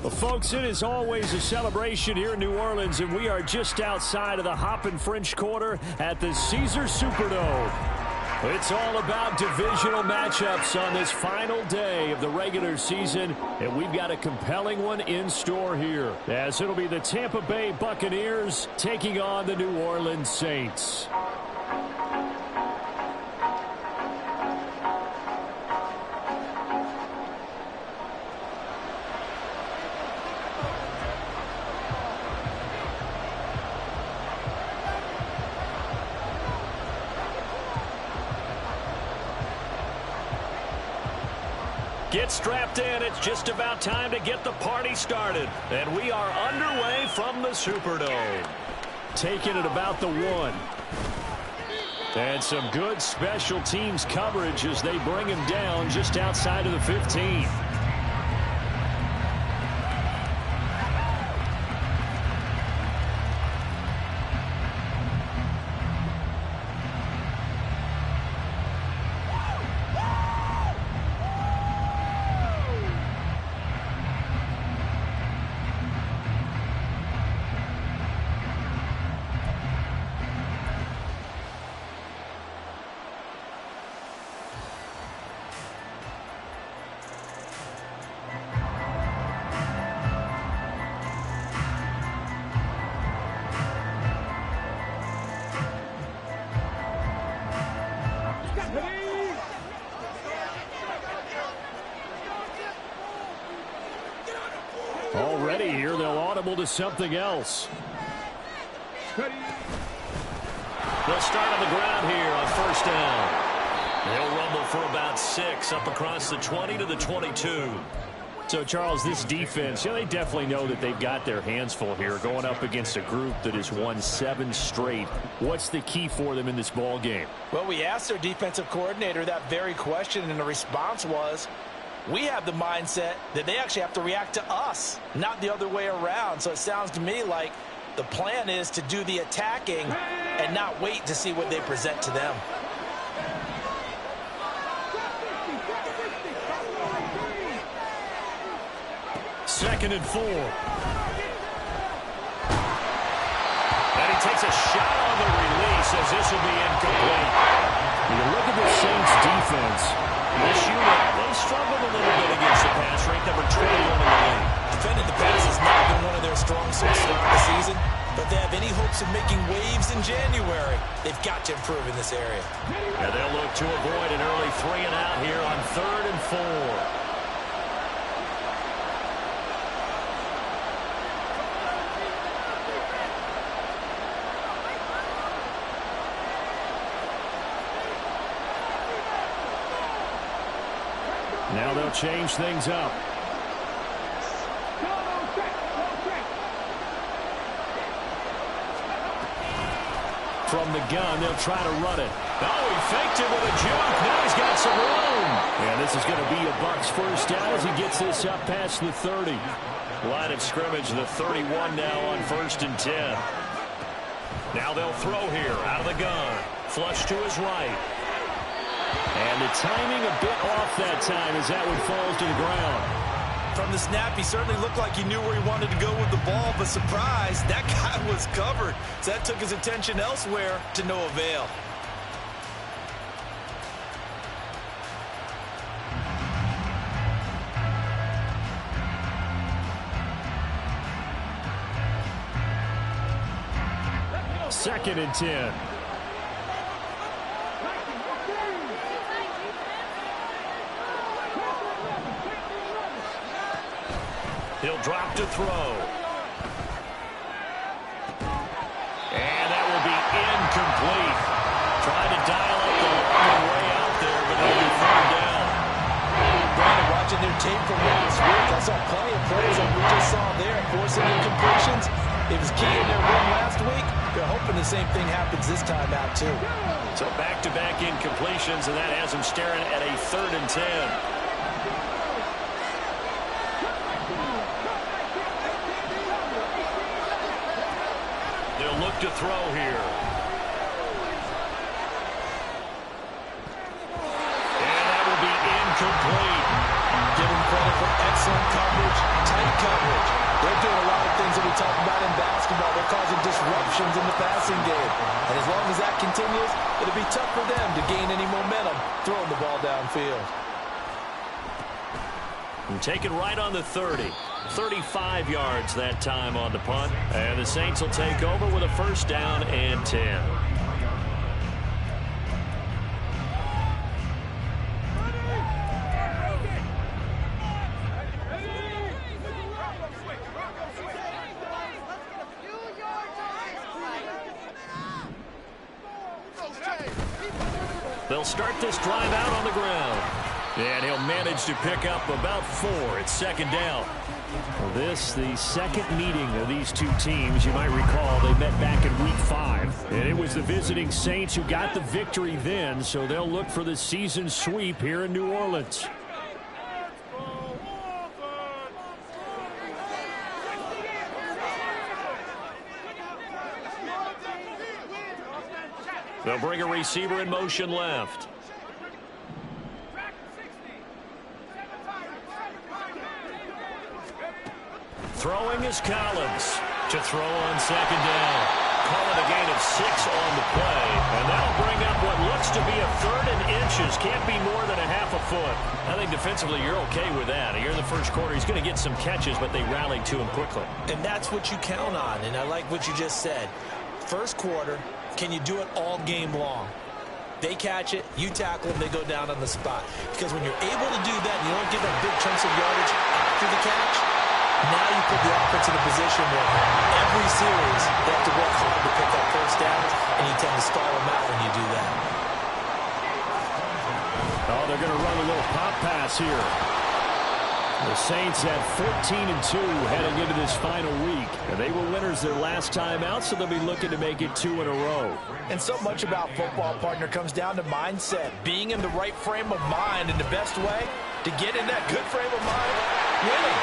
Well, folks, it is always a celebration here in New Orleans, and we are just outside of the Hoppin' French Quarter at the Caesars Superdome. It's all about divisional matchups on this final day of the regular season, and we've got a compelling one in store here, as it'll be the Tampa Bay Buccaneers taking on the New Orleans Saints. Get strapped in. It's just about time to get the party started. And we are underway from the Superdome. Taking it about the 1. And some good special teams coverage as they bring him down just outside of the 15. Already here, they'll audible to something else. They'll start on the ground here on first down. They'll rumble for about 6 up across the 20 to the 22. So, Charles, this defense, they definitely know that they've got their hands full here going up against a group that has won 7 straight. What's the key for them in this ball game? Well, we asked their defensive coordinator that very question, and the response was, we have the mindset that they actually have to react to us, not the other way around. So it sounds to me like the plan is to do the attacking and not wait to see what they present to them. Second and 4. And he takes a shot on the release as this will be incomplete. When you look at the Saints defense, this unit, they struggled a little bit against the pass, ranked number 21 in the league. Defending the pass has not been one of their strong suits throughout the season, but they have any hopes of making waves in January. They've got to improve in this area. And they'll look to avoid an early 3 and out here on 3rd and 4. Now they'll change things up. From the gun, they'll try to run it. Oh, he faked it with a juke. Now he's got some room. And this is going to be a Bucs first down as he gets this up past the 30. Line of scrimmage, the 31 now on 1st and 10. Now they'll throw here out of the gun. Flush to his right. And the timing a bit off that time as that one falls to the ground. From the snap, he certainly looked like he knew where he wanted to go with the ball, but surprise, that guy was covered. So that took his attention elsewhere to no avail. Second and 10. He'll drop to throw. And that will be incomplete. Tried to dial up the long way out there, but he'll be thrown down. Brandon, watching their tape from last week, I saw plenty of plays like we just saw there, forcing incompletions. It was key in their win last week. They're hoping the same thing happens this time out, too. So back-to-back incompletions, and that has them staring at a 3rd and 10. They'll look to throw here. And that will be incomplete. Give him credit for excellent coverage, tight coverage. They're doing a lot of things that we talk about in basketball. They're causing disruptions in the passing game. And as long as that continues, it'll be tough for them to gain any momentum throwing the ball downfield. Take it right on the 30. 35 yards that time on the punt. And the Saints will take over with a first down and 10. They'll start this drive out on the ground. And he'll manage to pick up about 4. It's second down. This, the second meeting of these two teams. You might recall they met back in week 5. And it was the visiting Saints who got the victory then, so they'll look for the season sweep here in New Orleans. They'll bring a receiver in motion left. Throwing is Collins to throw on second down. Call it a gain of 6 on the play. And that'll bring up what looks to be a 3rd and inches. Can't be more than a half a foot. I think defensively you're okay with that. Here in the first quarter, he's going to get some catches, but they rallied to him quickly. And that's what you count on. And I like what you just said. First quarter, can you do it all game long? They catch it, you tackle them, they go down on the spot. Because when you're able to do that and you don't give up big chunks of yardage after the catch, now you put the offense in a position where every series they have to work hard to pick up first downs, and you tend to stall them out when you do that. Oh, they're going to run a little pop pass here. The Saints at 14-2 heading into this final week. And they were winners their last time out, so they'll be looking to make it 2 in a row. And so much about football, partner, comes down to mindset. Being in the right frame of mind, and the best way to get in that good frame of mind, winning.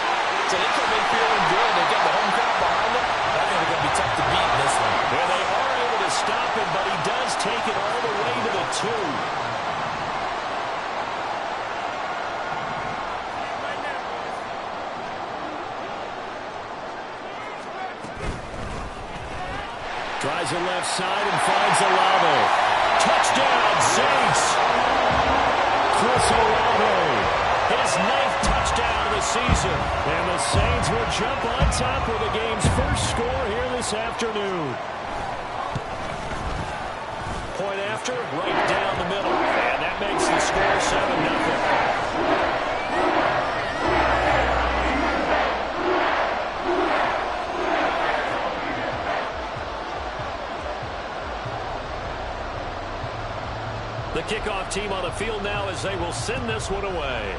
So they come in feeling good. They've got the home crowd behind them. I think they're going to be tough to beat in this one. And they are able to stop him, but he does take it all the way to the 2. Tries the left side and finds Olave. Touchdown, Saints! Chris Olave, his 9th touchdown of the season. And the Saints will jump on top with the game's first score here this afternoon. Point after, right down the middle. And that makes the score 7-0. The kickoff team on the field now as they will send this one away.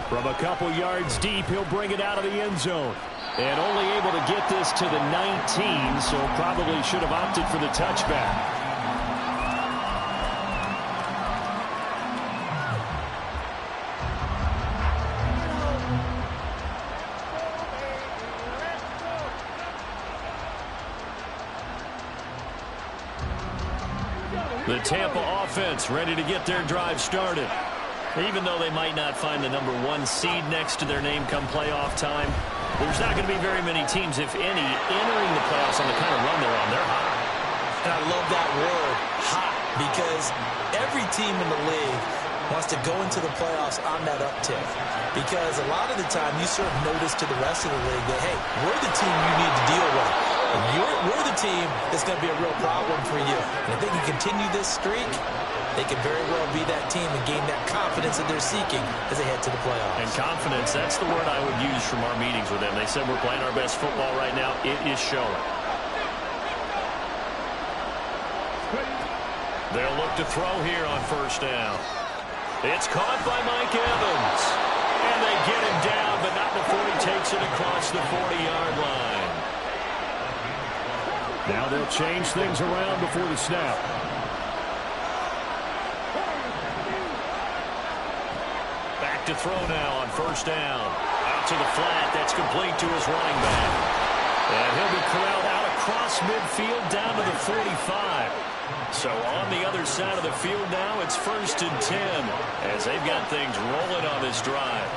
From a couple yards deep, he'll bring it out of the end zone. And only able to get this to the 19, so probably should have opted for the touchback. The Tampa offense ready to get their drive started. Even though they might not find the number 1 seed next to their name come playoff time, there's not going to be very many teams, if any, entering the playoffs on the kind of run they're on. They're hot. And I love that word, hot, because every team in the league wants to go into the playoffs on that uptick. Because a lot of the time you serve notice to the rest of the league that, hey, we're the team you need to deal with. And we're the team that's going to be a real problem for you. And if they can continue this streak, they could very well be that team and gain that confidence that they're seeking as they head to the playoffs. And confidence, that's the word I would use from our meetings with them. They said we're playing our best football right now. It is showing. They'll look to throw here on first down. It's caught by Mike Evans. And they get him down, but not before he takes it across the 40-yard line. Now they'll change things around before the snap. Back to throw now on first down. Out to the flat. That's complete to his running back. And he'll be corralled out across midfield down to the 45. So on the other side of the field now, it's 1st and 10 as they've got things rolling on this drive.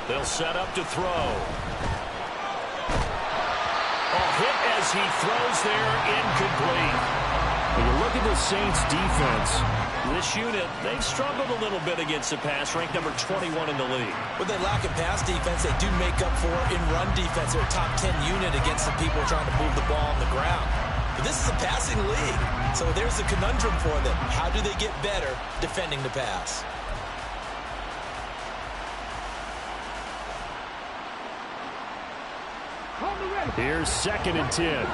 They'll set up to throw. Hit as he throws there, incomplete. When you look at the Saints defense, this unit, they've struggled a little bit against the pass, ranked number 21 in the league. With their lack of pass defense, they do make up for in run defense. They're a top 10 unit against the people trying to move the ball on the ground. But this is a passing league, so there's a conundrum for them. How do they get better defending the pass? Here's 2nd and 10.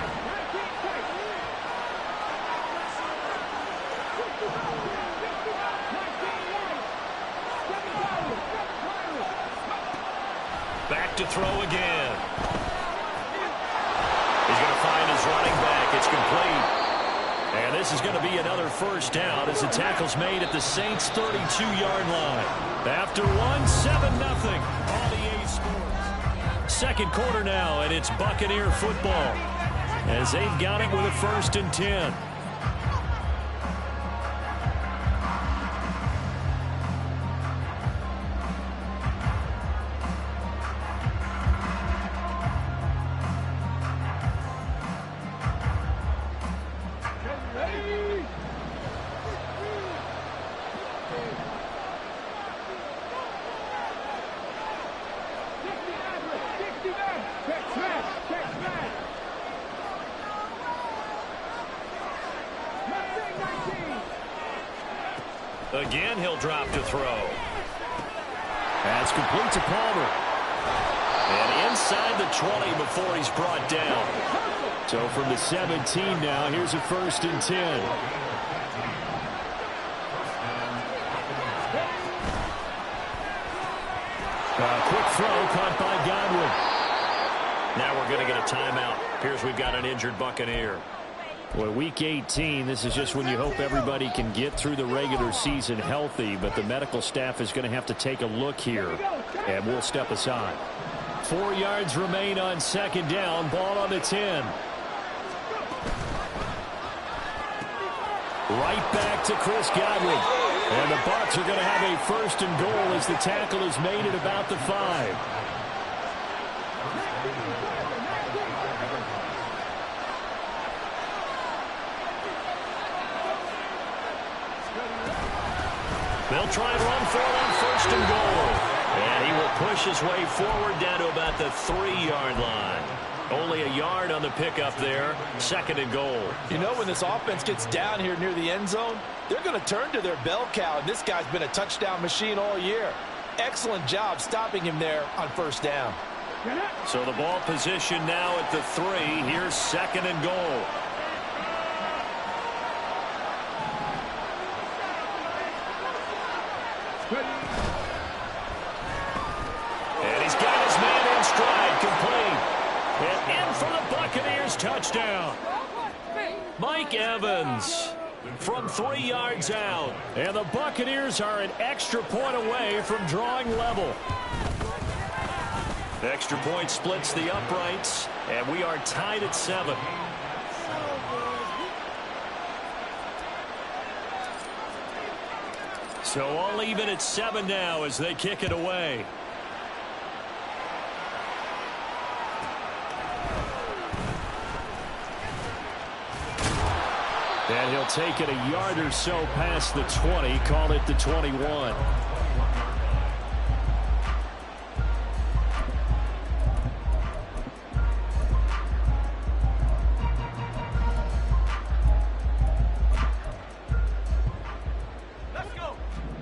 Back to throw again. He's going to find his running back. It's complete. And this is going to be another 1st down as the tackle's made at the Saints' 32-yard line. After 7-0 on EA Sports. 2nd quarter now, and it's Buccaneer football as they've got it with a 1st and 10. Again, he'll drop to throw. That's complete to Palmer. And inside the 20 before he's brought down. So from the 17 now, here's a 1st and 10. Quick throw caught by Godwin. Now we're going to get a timeout. Appears we've got an injured Buccaneer. Well, week 18, this is just when you hope everybody can get through the regular season healthy, but the medical staff is going to have to take a look here, and we'll step aside. 4 yards remain on 2nd down, ball on the 10. Right back to Chris Godwin, and the Bucs are going to have a 1st and goal as the tackle is made at about the 5. They'll try and run for it on 1st and goal. And he will push his way forward down to about the 3-yard line. Only a yard on the pickup there. 2nd and goal. You know, when this offense gets down here near the end zone, they're going to turn to their bell cow. And this guy's been a touchdown machine all year. Excellent job stopping him there on 1st down. So the ball position now at the 3. Here's 2nd and goal. And he's got his man in stride, complete. And in for the Buccaneers, touchdown. Mike Evans from 3 yards out. And the Buccaneers are an extra point away from drawing level. Extra point splits the uprights, and we are tied at 7. So all even at 7 now as they kick it away. And he'll take it a yard or so past the 20, call it the 21.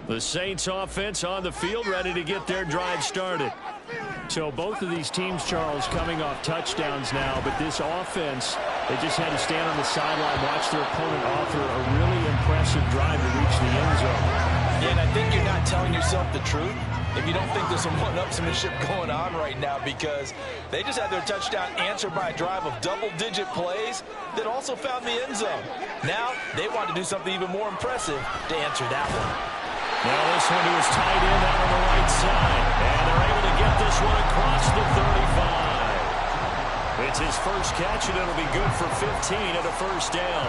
The Saints offense on the field, ready to get their drive started. So both of these teams, Charles, coming off touchdowns now, but this offense, they just had to stand on the sideline, watch their opponent offer a really impressive drive to reach the end zone. Yeah, and I think you're not telling yourself the truth. if you don't think there's some one-upsmanship going on right now, because they just had their touchdown answered by a drive of double-digit plays that also found the end zone. Now they want to do something even more impressive to answer that one. Now this one to his tight end out on the right side. And they're able to get this one across the 35. It's his first catch, and it'll be good for 15 and a first down.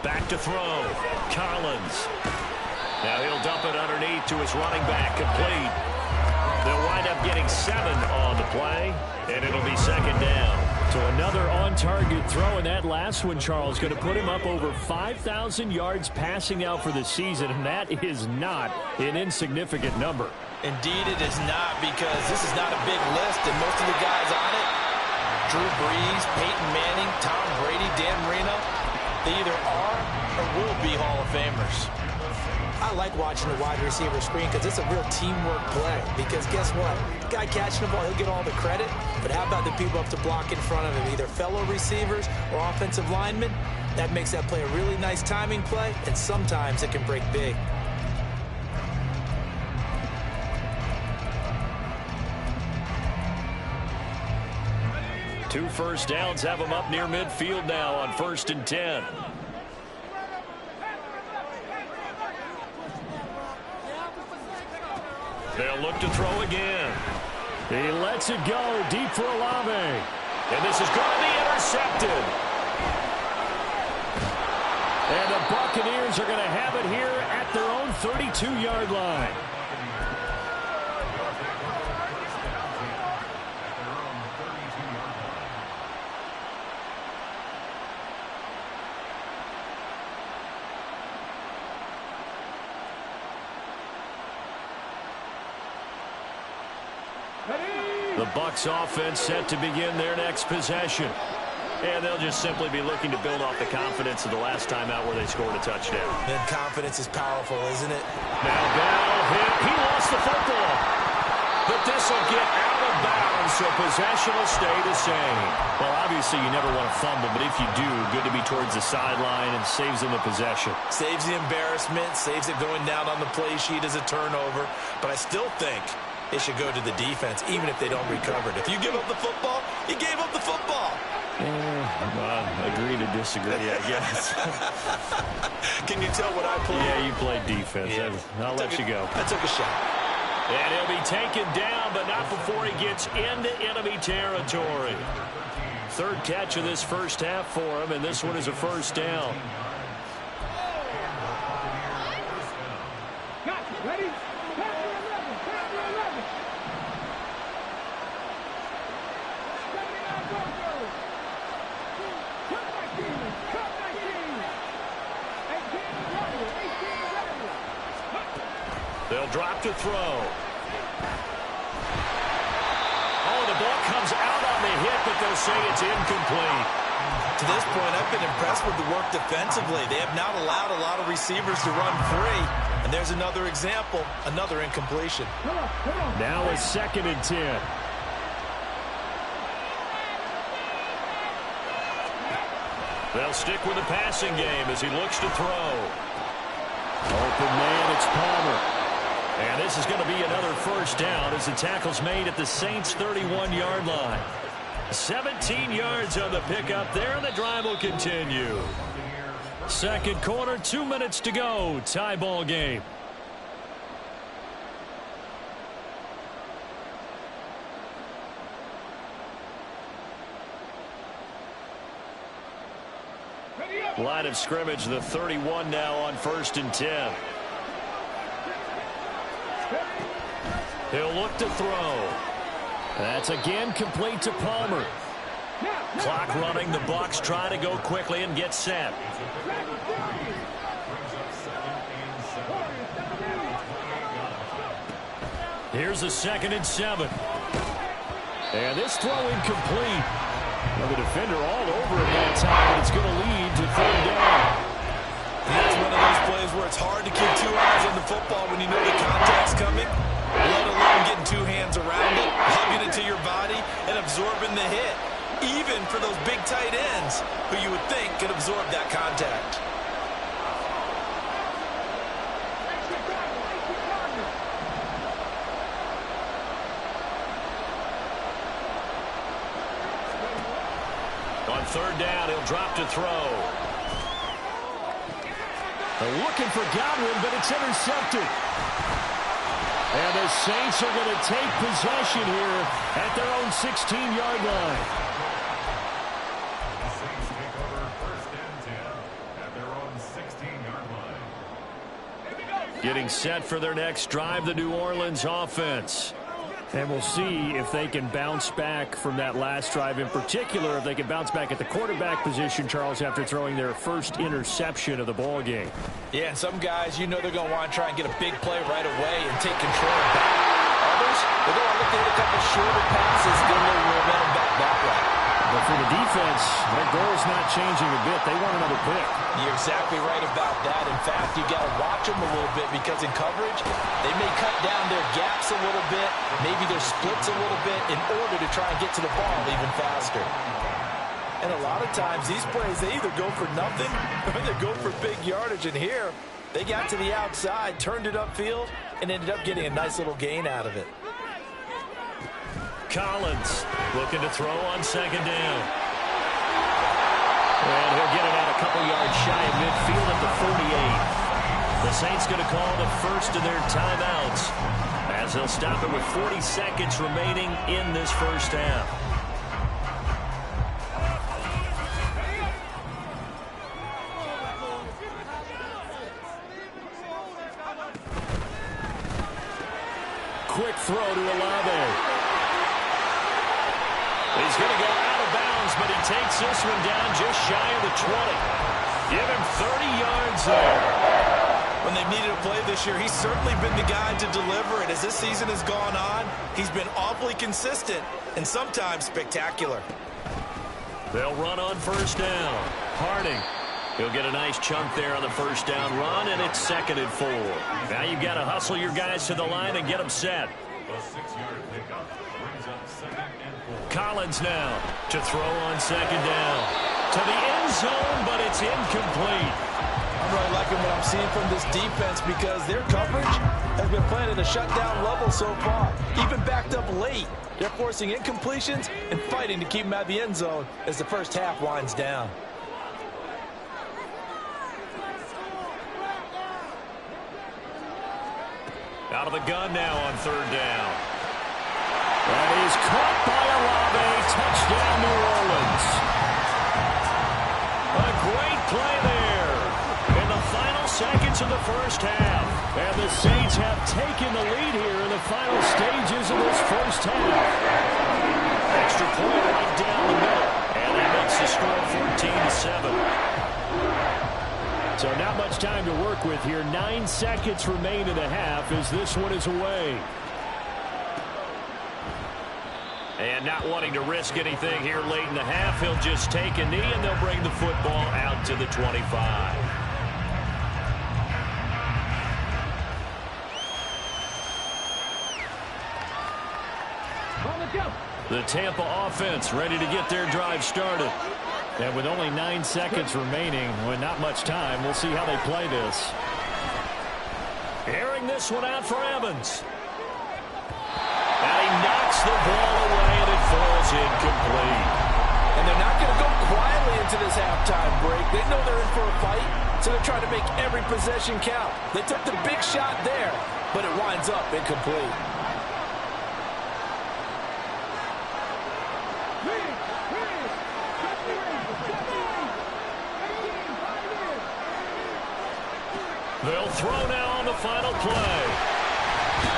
Back to throw. Collins. Now he'll dump it underneath to his running back. Complete. They'll wind up getting 7 on the play, and it'll be second down. So another on-target throw, and that last one, Charles, going to put him up over 5,000 yards passing out for the season, and that is not an insignificant number. Indeed it is not, because this is not a big list, and most of the guys on it, Drew Brees, Peyton Manning, Tom Brady, Dan Marino, they either are or will be Hall of Famers. I like watching the wide receiver screen because it's a real teamwork play. Because guess what? The guy catching the ball, he'll get all the credit. But how about the people up to block in front of him, either fellow receivers or offensive linemen? That makes that play a really nice timing play, and sometimes it can break big. Two first downs have them up near midfield now on 1st and 10. They'll look to throw again. He lets it go deep for Olave. And this is going to be intercepted. And the Buccaneers are going to have it here at their own 32-yard line. The Bucs offense set to begin their next possession. And they'll just simply be looking to build off the confidence of the last time out where they scored a touchdown. And confidence is powerful, isn't it? Now Bell hit. He lost the football. But this will get out of bounds, so possession will stay the same. Well, obviously you never want to fumble, but if you do, good to be towards the sideline and saves them the possession. Saves the embarrassment, saves it going down on the play sheet as a turnover. But I still think it should go to the defense, even if they don't recover it. If you give up the football, you gave up the football. Agree to disagree, I guess. Can you tell what I played? Yeah, you played defense. Yeah. I'll let you go. I took a shot. And he'll be taken down, but not before he gets into enemy territory. Third catch of this first half for him, and this one is a first down. Ready? They'll drop to throw. Oh, the ball comes out on the hit, but they'll say it's incomplete. To this point, I've been impressed with the work defensively. They have not allowed a lot of receivers to run free. And there's another example, another incompletion. Now a 2nd and 10. They'll stick with the passing game as he looks to throw. Open man, it's Palmer. And this is going to be another first down as the tackle's made at the Saints' 31-yard line. 17 yards on the pickup there, and the drive will continue. Second quarter, 2 minutes to go. Tie ball game. Line of scrimmage, the 31 now on 1st and 10. He'll look to throw. That's again complete to Palmer. Clock running. The Bucs try to go quickly and get set. Here's a 2nd and 7. And this throw incomplete. Well, the defender all over him that time, but it's going to lead to 3rd down. And that's one of those plays where it's hard to keep 2 eyes on the football when you know the contact's coming, let alone getting 2 hands around it, hugging it to your body, and absorbing the hit. Even for those big tight ends, who you would think could absorb absorb that contact. On third down, he'll drop to throw. They're looking for Godwin, but it's intercepted. And the Saints are going to take possession here at their own 16-yard line. The Saints take over first and 10 at their own 16-yard line. Getting set for their next drive, the New Orleans offense. And we'll see if they can bounce back from that last drive in particular, if they can bounce back at the quarterback position, Charles, after throwing their first interception of the ball game. Yeah, and some guys, you know they're going to want to try and get a big play right away and take control back. Others, they're going to look to hit a couple shorter passes, get a little momentum back that way. But for the defense, their goal is not changing a bit. They want another pick. You're exactly right about that. In fact, you got to watch them a little bit because in coverage, they may cut down their gaps a little bit, maybe their splits a little bit in order to try and get to the ball even faster. And a lot of times, these plays, they either go for nothing or they go for big yardage. And here, they got to the outside, turned it upfield, and ended up getting a nice little gain out of it. Collins looking to throw on second down. And he'll get it out a couple yards shy of midfield at the 48. The Saints going to call the first of their timeouts as they'll stop it with 40 seconds remaining in this first half. Quick throw to Olave. He's going to go out of bounds, but he takes this one down just shy of the 20. Give him 30 yards there. When they've needed a play this year, he's certainly been the guy to deliver it. As this season has gone on, he's been awfully consistent and sometimes spectacular. They'll run on first down. Harding. He'll get a nice chunk there on the first down run, and it's 2nd and 4. Now you've got to hustle your guys to the line and get them set. The 6-yard pickup brings up 2nd and 4. Collins now to throw on second down. To the end zone, but it's incomplete. I'm really liking what I'm seeing from this defense because their coverage has been playing at a shutdown level so far. Even backed up late, they're forcing incompletions and fighting to keep them out of the end zone as the first half winds down. Out of the gun now on third down. That is caught by Olave. Touchdown, New Orleans. A great play there in the final seconds of the first half. And the Saints have taken the lead here in the final stages of this first half. Extra point right down the middle. And that makes the score 14-7. So not much time to work with here. 9 seconds remain in the half as this one is away. And not wanting to risk anything here late in the half, he'll just take a knee and they'll bring the football out to the 25. The Tampa offense ready to get their drive started. And with only 9 seconds remaining, with not much time, we'll see how they play this. Airing this one out for Evans. And he knocks the ball away, and it falls incomplete. And they're not going to go quietly into this halftime break. They know they're in for a fight, so they're trying to make every possession count. They took the big shot there, but it winds up incomplete. They'll throw now on the final play.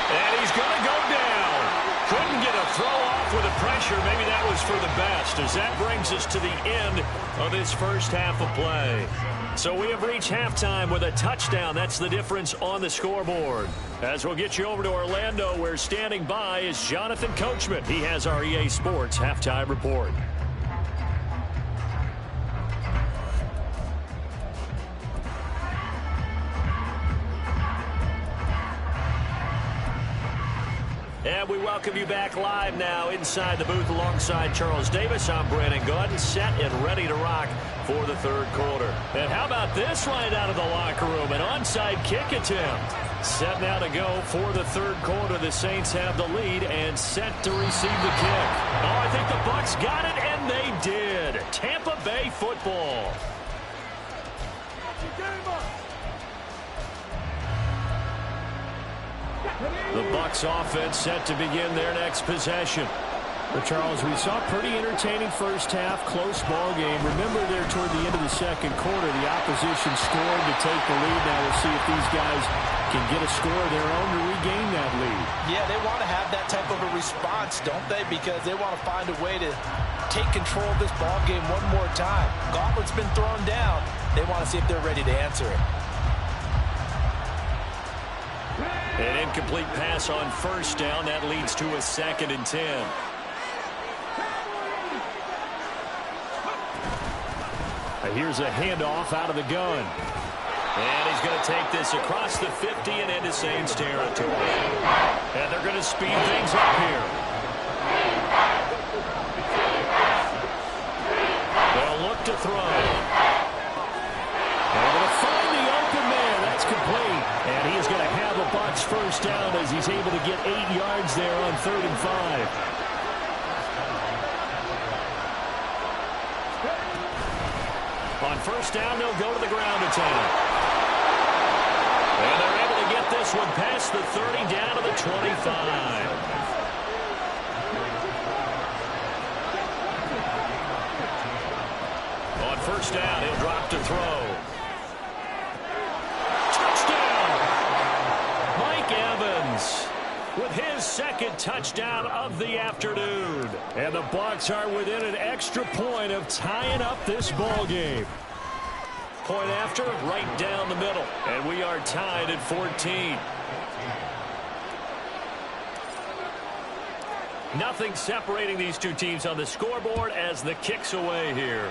And he's going to go down. Couldn't get a throw off with the pressure. Maybe that was for the best, as that brings us to the end of this first half of play. So we have reached halftime with a touchdown. That's the difference on the scoreboard. As we'll get you over to Orlando, where standing by is Jonathan Coachman. He has our EA Sports halftime report. And we welcome you back live now inside the booth alongside Charles Davis. I'm Brandon Gaudin, set and ready to rock for the third quarter. And how about this right out of the locker room? An onside kick attempt. Set now to go for the third quarter. The Saints have the lead and set to receive the kick. Oh, I think the Bucs got it, and they did. Tampa Bay football. The Bucs offense set to begin their next possession. But Charles, we saw a pretty entertaining first half, close ball game. Remember there toward the end of the second quarter, the opposition scored to take the lead. Now we'll see if these guys can get a score of their own to regain that lead. Yeah, they want to have that type of a response, don't they? Because they want to find a way to take control of this ball game one more time. Gauntlet's been thrown down. They want to see if they're ready to answer it. An incomplete pass on first down. That leads to a 2nd and 10. Here's a handoff out of the gun. And he's going to take this across the 50 and into Saints territory. And they're going to speed things up here. They'll look to throw. They're going to find the open man. That's complete. And he is going to have a Bucs first down as he's able to get 8 yards there on 3rd and 5. On first down, they'll go to the ground attack. And they're able to get this one past the 30 down to the 25. On first down, he'll drop to throw. Touchdown! Mike Evans with his 2nd touchdown of the afternoon. And the Bucs are within an extra point of tying up this ball game. Point after, right down the middle. And we are tied at 14. Nothing separating these two teams on the scoreboard as the kick's away here.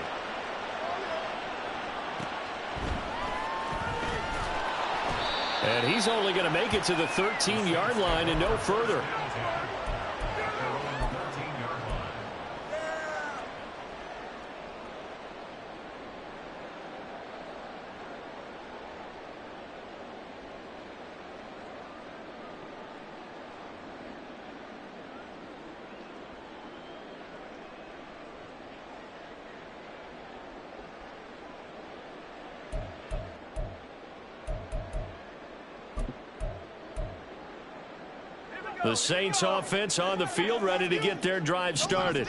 And he's only going to make it to the 13-yard line and no further. The Saints offense on the field, ready to get their drive started.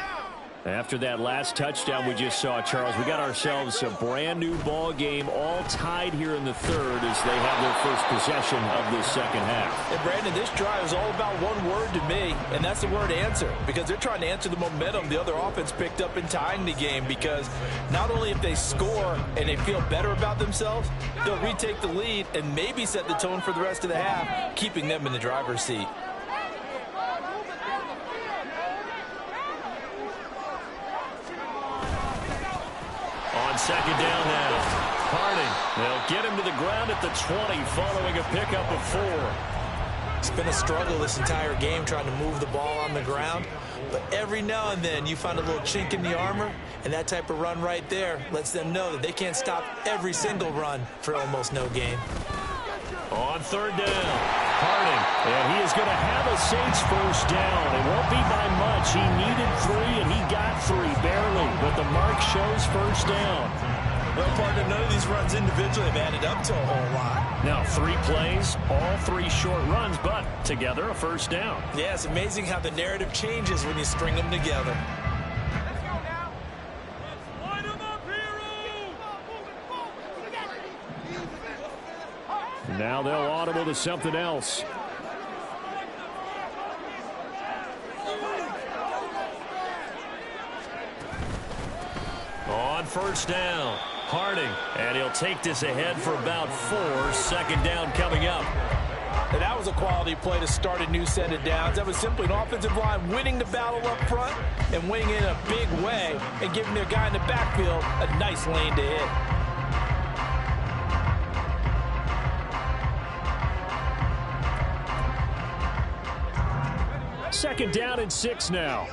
After that last touchdown we just saw, Charles, we got ourselves a brand new ball game, all tied here in the third as they have their first possession of this second half. And Brandon, this drive is all about one word to me, and that's the word answer, because they're trying to answer the momentum the other offense picked up in tying the game, because not only if they score and they feel better about themselves, they'll retake the lead and maybe set the tone for the rest of the half, keeping them in the driver's seat. Second down now. Harding. They'll get him to the ground at the 20 following a pickup of 4. It's been a struggle this entire game trying to move the ball on the ground. But every now and then you find a little chink in the armor, and that type of run right there lets them know that they can't stop every single run for almost no gain. On third down, Harding. And he is going to have a Saints first down. It won't be by much. He needed 3, and he got 3, barely. But the mark shows first down. Well, partner, none of these runs individually have added up to a whole lot. Now, 3 plays, all 3 short runs, but together a first down. Yeah, it's amazing how the narrative changes when you string them together. Now they'll audible to something else. On first down, Harding. And he'll take this ahead for about 4. Second down coming up. And that was a quality play to start a new set of downs. That was simply an offensive line winning the battle up front and winning in a big way and giving their guy in the backfield a nice lane to hit. Second down and 6 now.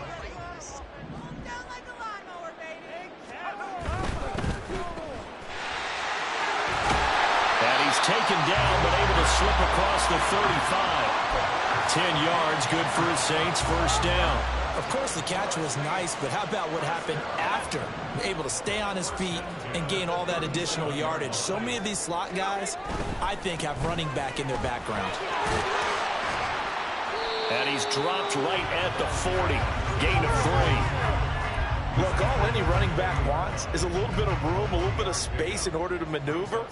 past the 35. 10 yards, good for the Saints, first down. Of course, the catch was nice, but how about what happened after? Able to stay on his feet and gain all that additional yardage. So many of these slot guys, I think, have running back in their background. And he's dropped right at the 40. Gain of 3. Look, all any running back wants is a little bit of room, a little bit of space in order to maneuver.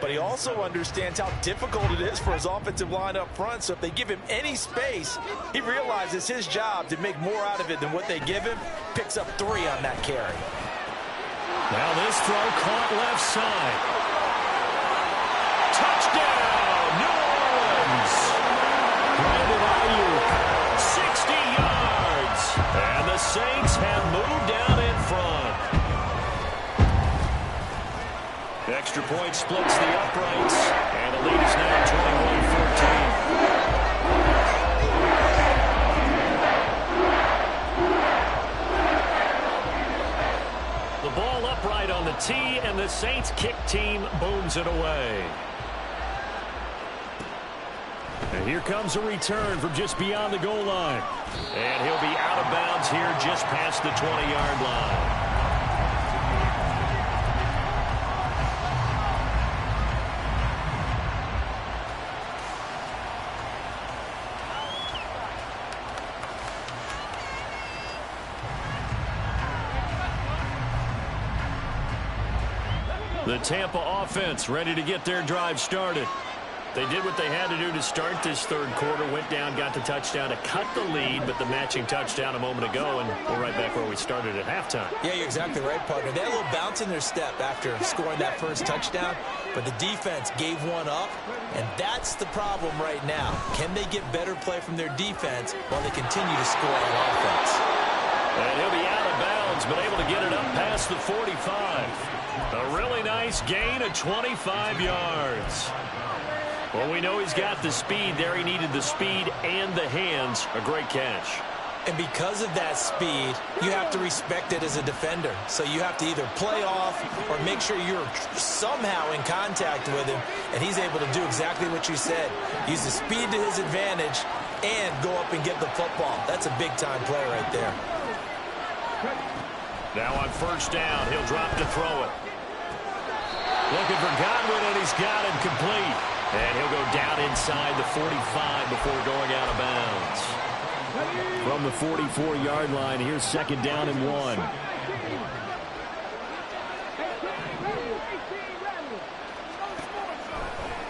But he also understands how difficult it is for his offensive line up front. So if they give him any space, he realizes his job to make more out of it than what they give him. Picks up 3 on that carry. Now this throw caught left side. Touchdown, New Orleans. Brandon Ayuk, 60 yards. And the Saints have moved down in front. The extra point splits the uprights. And the lead is now 21-14. The ball upright on the tee, and the Saints kick team booms it away. And here comes a return from just beyond the goal line. And he'll be out of bounds here just past the 20-yard line. The Tampa offense ready to get their drive started. They did what they had to do to start this third quarter, went down, got the touchdown to cut the lead, but the matching touchdown a moment ago, and we're right back where we started at halftime. Yeah, you're exactly right, partner. They had a little bounce in their step after scoring that first touchdown, but the defense gave one up, and that's the problem right now. Can they get better play from their defense while they continue to score on offense? And he'll be out of bounds, but able to get it up past the 45. A really nice gain of 25 yards. Well, we know he's got the speed there. He needed the speed and the hands. A great catch. And because of that speed, you have to respect it as a defender. So you have to either play off or make sure you're somehow in contact with him, and he's able to do exactly what you said. Use the speed to his advantage and go up and get the football. That's a big-time play right there. Now on first down, he'll drop to throw it. Looking for Godwin, and he's got it complete. And he'll go down inside the 45 before going out of bounds. From the 44-yard line, here's second down and 1.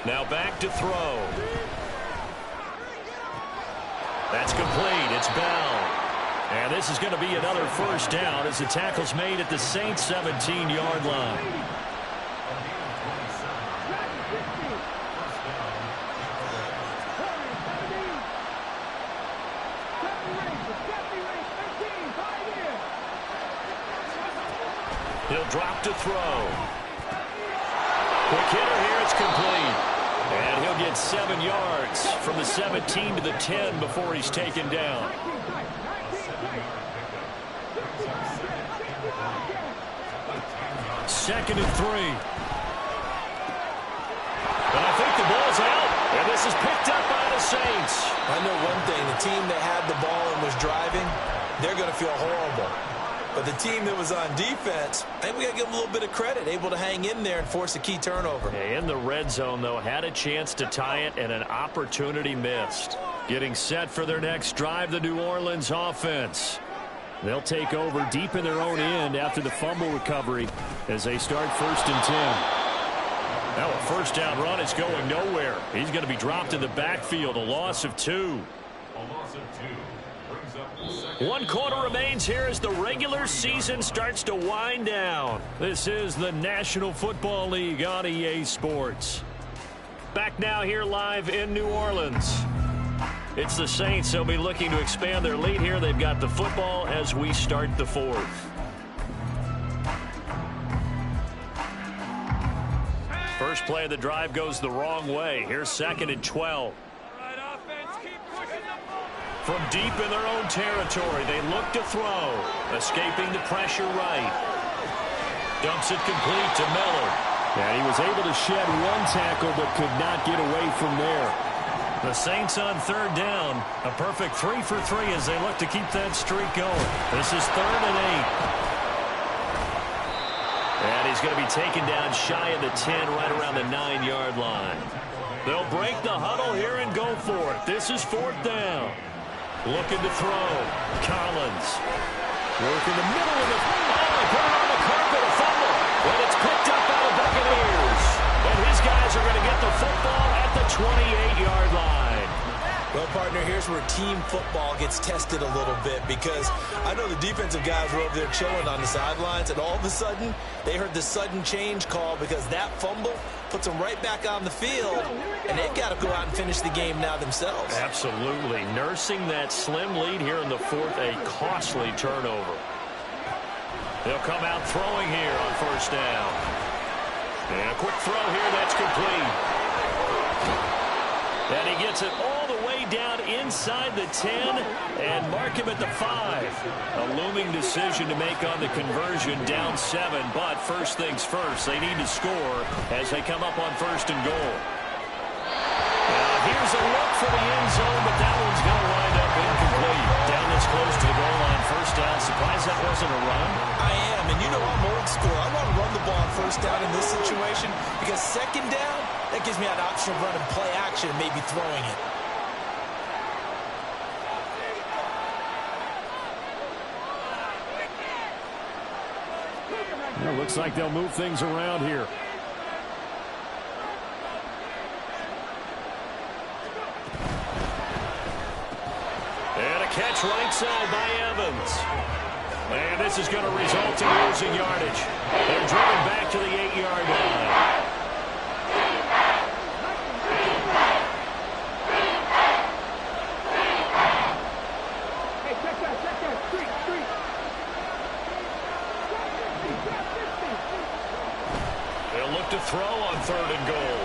Now back to throw. That's complete. It's Bell. And this is going to be another first down as the tackle's made at the Saints' 17-yard line. He'll drop to throw. Quick hitter here, it's complete. And he'll get 7 yards from the 17 to the 10 before he's taken down. Second and 3. And I think the ball's out. And this is picked up by the Saints. I know one thing. The team that had the ball and was driving, they're going to feel horrible. But the team that was on defense, I think we got to give them a little bit of credit, able to hang in there and force a key turnover. In the red zone, though, had a chance to tie it and an opportunity missed. Getting set for their next drive, the New Orleans offense. They'll take over deep in their own end after the fumble recovery as they start first and 10. Now a first down run is going nowhere. He's going to be dropped in the backfield, a loss of 2. A loss of 2. 1 quarter remains here as the regular season starts to wind down. This is the National Football League on EA Sports. Back now here live in New Orleans. It's the Saints. They'll be looking to expand their lead here. They've got the football as we start the 4th. First play of the drive goes the wrong way. Here's second and 12. From deep in their own territory, they look to throw. Escaping the pressure right. Dumps it complete to Miller. And he was able to shed 1 tackle but could not get away from there. The Saints on third down. A perfect 3 for 3 as they look to keep that streak going. This is 3rd and 8. And he's going to be taken down shy of the 10, right around the 9-yard line. They'll break the huddle here and go for it. This is 4th down. Looking to throw. Collins. Work in the middle of the... Oh, they put it on the carpet, a fumble. And it's picked up by the Buccaneers. And his guys are going to get the football at the 28-yard line. Well, partner, here's where team football gets tested a little bit, because I know the defensive guys were over there chilling on the sidelines, and all of a sudden, they heard the sudden change call because that fumble puts them right back on the field, and they've got to go out and finish the game now themselves. Absolutely. Nursing that slim lead here in the 4th, a costly turnover. They'll come out throwing here on 1st down. And a quick throw here, that's complete. And he gets it all the way down inside the 10 and mark him at the 5. A looming decision to make on the conversion, down 7. But first things first, they need to score as they come up on 1st and goal. Now here's a look for the end zone, but that one's going to wind up incomplete. Down this close to the goal line, 1st down. Surprised that wasn't a run? I am, and you know I'm old school. I want to run the ball on 1st down in this situation, because 2nd down, that gives me an option of running play action and maybe throwing it. It looks like they'll move things around here. And a catch right side by Evans. And this is going to result in losing yardage. They're driven back to the 8-yard line. They'll look to throw on 3rd and goal.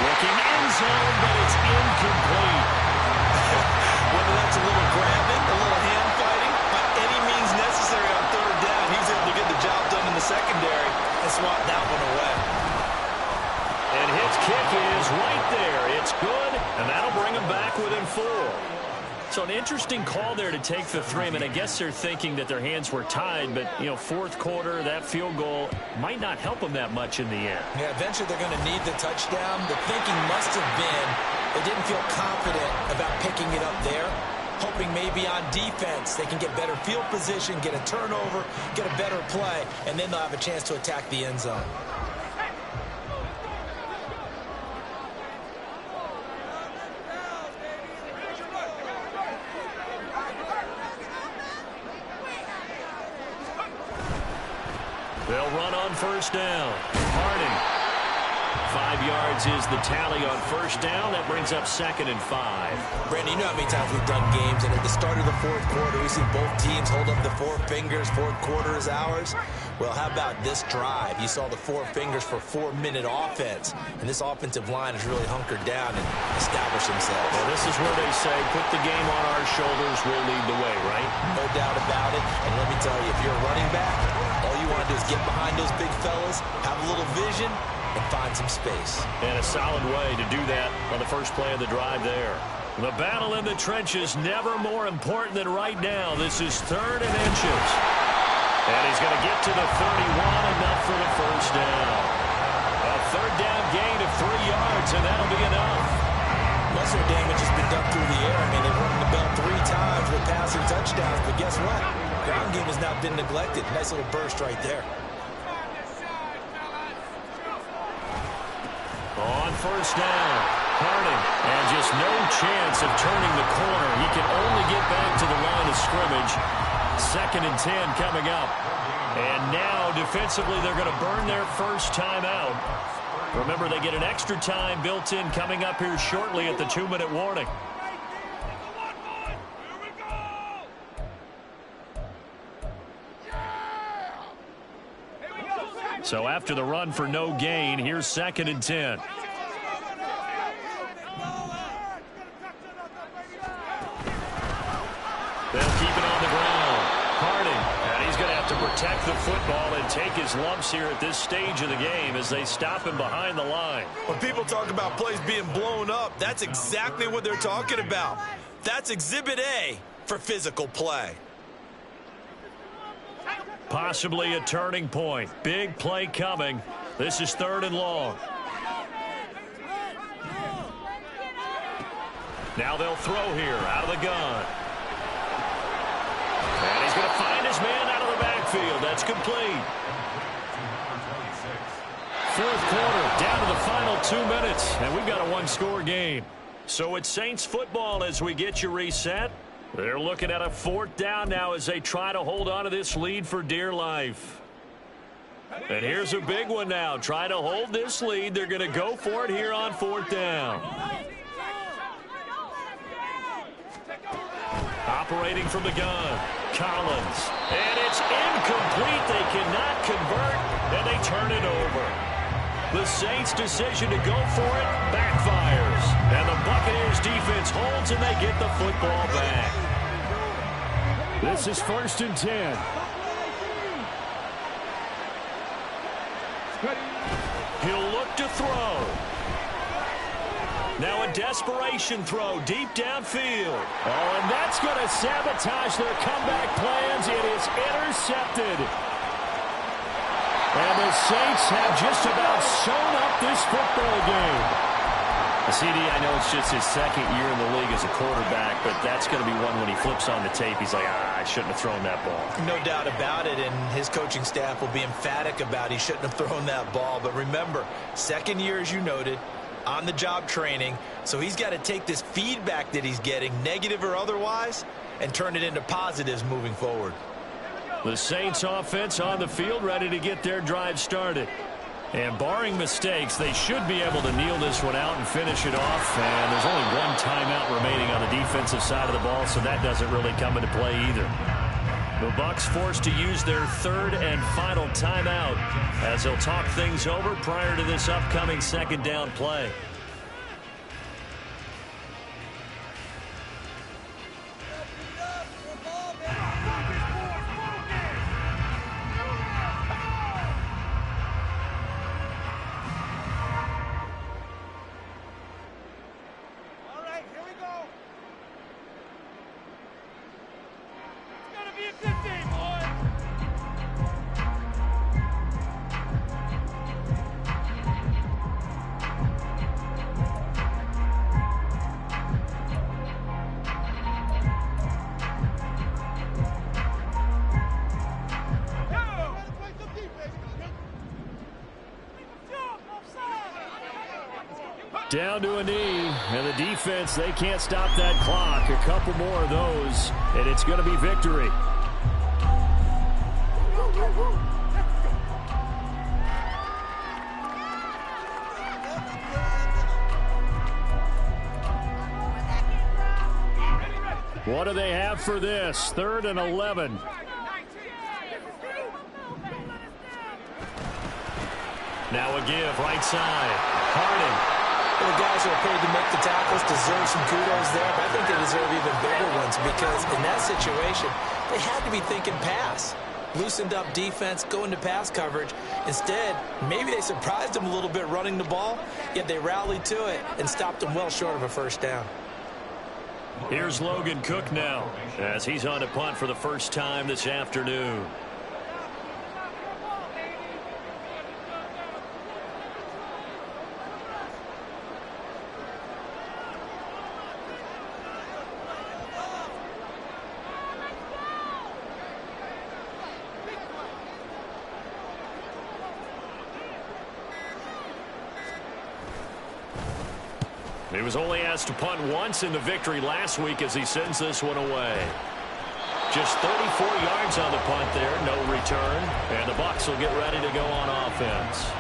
Looking end zone, but it's incomplete. Whether that's a little grabbing, a little hand fighting, by any means necessary on 3rd down, he was able to get the job done in the secondary and swat that one away. And his kick is right there. It's good, and that'll bring him back within 4. So an interesting call there to take the 3. I mean, I guess they're thinking that their hands were tied, but, you know, 4th quarter, that field goal might not help them that much in the end. Yeah, eventually they're going to need the touchdown. The thinking must have been they didn't feel confident about picking it up there, hoping maybe on defense they can get better field position, get a turnover, get a better play, and then they'll have a chance to attack the end zone. They'll run on 1st down. Harding. 5 yards is the tally on 1st down. That brings up 2nd and 5. Brandon, you know how many times we've done games, and at the start of the 4th quarter, we see both teams hold up the 4 fingers, 4th quarter is ours. Well, how about this drive? You saw the 4 fingers for 4-minute offense, and this offensive line has really hunkered down and established themselves. Well, this is where they say, put the game on our shoulders, we'll lead the way, right? No doubt about it, and let me tell you, if you're a running back, all you want to do is get behind those big fellas, have a little vision, and find some space. And a solid way to do that on the first play of the drive there. The battle in the trenches never more important than right now. This is 3rd and inches. And he's going to get to the 31, enough for the 1st down. A 3rd down gain of 3 yards, and that'll be enough. Most of the damage has been done through the air. I mean, they've run the bell 3 times with passing touchdowns, but guess what? Ground game has not been neglected. Nice little burst right there. On 1st down, Harding, and just no chance of turning the corner. He can only get back to the line of scrimmage. 2nd and 10 coming up. And now, defensively, they're going to burn their first time out. Remember, they get an extra time built in coming up here shortly at the 2-minute warning. So after the run for no gain, here's 2nd and 10. They'll keep it on the ground. Harding, and he's going to have to protect protect the football and take his lumps here at this stage of the game as they stop him behind the line. When people talk about plays being blown up, that's exactly what they're talking about. That's Exhibit A for physical play. Possibly a turning point. Big play coming. This is 3rd and long. Now they'll throw here out of the gun. And he's going to find his man out of the backfield. That's complete. 4th quarter, down to the final 2 minutes, and we've got a one-score game. So it's Saints football as we get you reset. They're looking at a 4th down now as they try to hold on to this lead for dear life. And here's a big one now. Trying to hold this lead. They're going to go for it here on 4th down. Operating from the gun, Collins. And it's incomplete. They cannot convert, and they turn it over. The Saints' decision to go for it backfires. And the Buccaneers defense holds, and they get the football back. This is 1st and 10. He'll look to throw. Now a desperation throw deep downfield. Oh, and that's going to sabotage their comeback plans. It is intercepted. And the Saints have just about sewn up this football game. CD, I know it's just his 2nd year in the league as a quarterback, but that's going to be one when he flips on the tape. He's like, I shouldn't have thrown that ball. No doubt about it, and his coaching staff will be emphatic about he shouldn't have thrown that ball. But remember, 2nd year, as you noted, on-the-job training, so he's got to take this feedback that he's getting, negative or otherwise, and turn it into positives moving forward. The Saints offense on the field, ready to get their drive started. And barring mistakes, they should be able to kneel this one out and finish it off. And there's only one timeout remaining on the defensive side of the ball, so that doesn't really come into play either. The Bucs forced to use their 3rd and final timeout as they'll talk things over prior to this upcoming 2nd down play. Down to a knee, and the defense, they can't stop that clock. A couple more of those, and it's going to be victory. What do they have for this? 3rd and 11. Now a give, right side. Harding. The guys who are paid to make the tackles deserve some kudos there, but I think they deserve even bigger ones because in that situation, they had to be thinking pass. Loosened up defense, going to pass coverage. Instead, maybe they surprised them a little bit running the ball, yet they rallied to it and stopped them well short of a 1st down. Here's Logan Cook now as he's on to punt for the first time this afternoon. He was only asked to punt once in the victory last week as he sends this one away. Just 34 yards on the punt there, no return. And the Bucs will get ready to go on offense.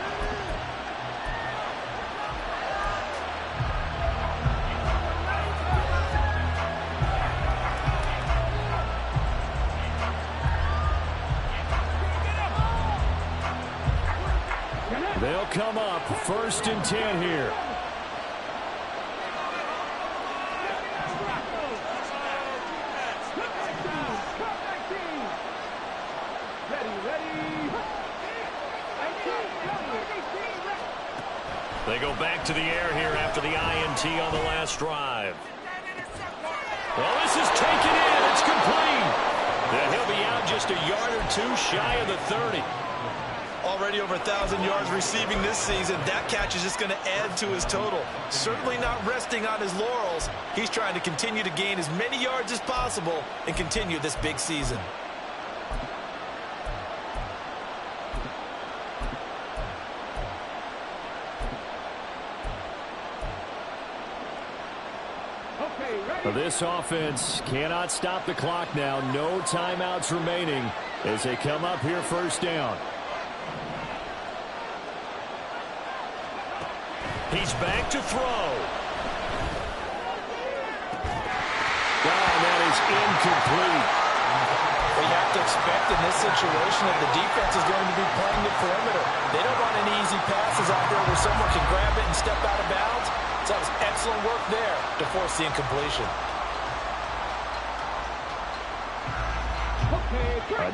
They'll come up 1st and 10 here. go back to the air here after the INT on the last drive. Well, this is taken in. It's complete. And he'll be out just a yard or two shy of the 30. Already over 1,000 yards receiving this season. That catch is just going to add to his total. Certainly not resting on his laurels. He's trying to continue to gain as many yards as possible and continue this big season. This offense cannot stop the clock now. No timeouts remaining as they come up here first down. He's back to throw. And that is incomplete. Well, you have to expect in this situation that the defense is going to be playing the perimeter. They don't want any easy passes out there where someone can grab it and step out of bounds. So that was excellent work there to force the incompletion.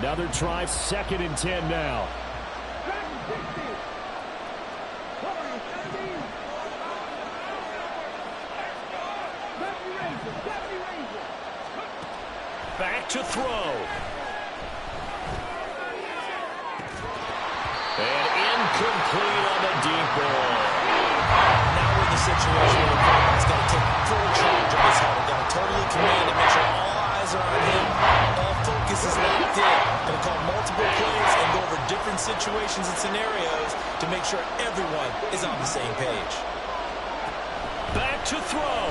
Another try, 2nd and 10 now. Back to throw. And incomplete on the deep ball. Now we're in the situation where the quarterback's got to take full charge of his head. Got to totally command and make sure all eyes are on him. All focus is locked in. Going to call multiple plays and go over different situations and scenarios to make sure everyone is on the same page. Back to throw.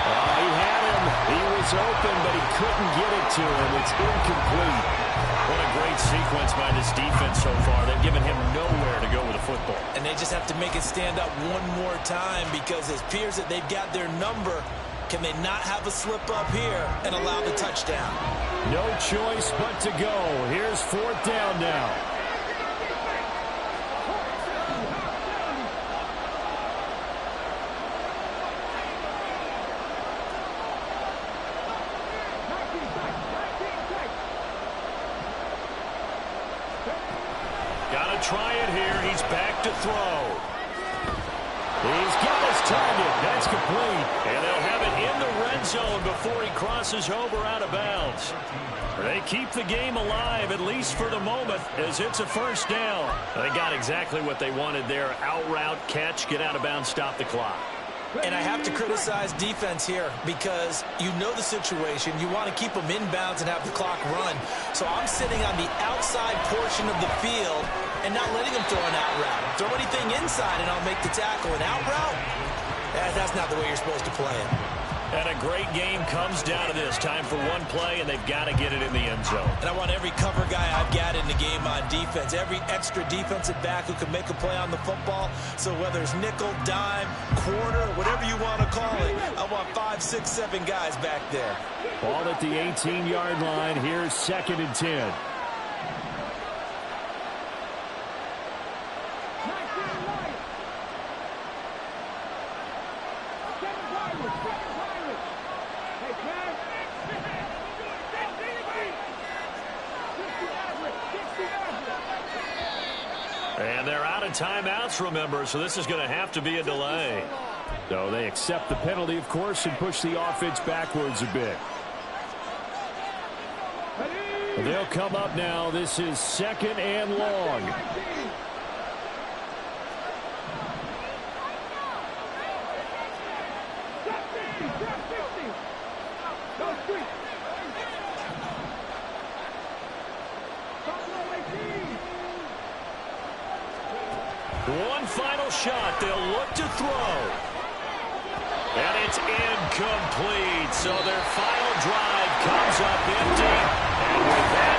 He had him. He was open, but he couldn't get it to him. It's incomplete. What a great sequence by this defense so far. They've given him nowhere to go with the football. And they just have to make it stand up one more time because it appears that they've got their number. Can they not have a slip up here and allow the touchdown? No choice but to go. Here's 4th down now. Got to try it here. He's back to throw. He's got his target. That's complete. And they'll have it in the red zone before he crosses over out of bounds. They keep the game alive, at least for the moment, as it's a 1st down. They got exactly what they wanted there. Out route, catch, get out of bounds, stop the clock. And I have to criticize defense here because you know the situation. You want to keep them inbounds and have the clock run. So I'm sitting on the outside portion of the field and not letting them throw an out route. Throw anything inside and I'll make the tackle. An out route? That's not the way you're supposed to play it. And a great game comes down to this. Time for one play, and they've got to get it in the end zone. And I want every cover guy I've got in the game on defense, every extra defensive back who can make a play on the football. So whether it's nickel, dime, quarter, whatever you want to call it, I want 5, 6, 7 guys back there. Ball at the 18-yard line. Here's 2nd and 10. And they're out of timeouts, remember, so this is going to have to be a delay. So they accept the penalty, of course, and push the offense backwards a bit. They'll come up now. This is 2nd and long. One final shot. They'll look to throw. And it's incomplete. So their final drive comes up empty. And with that,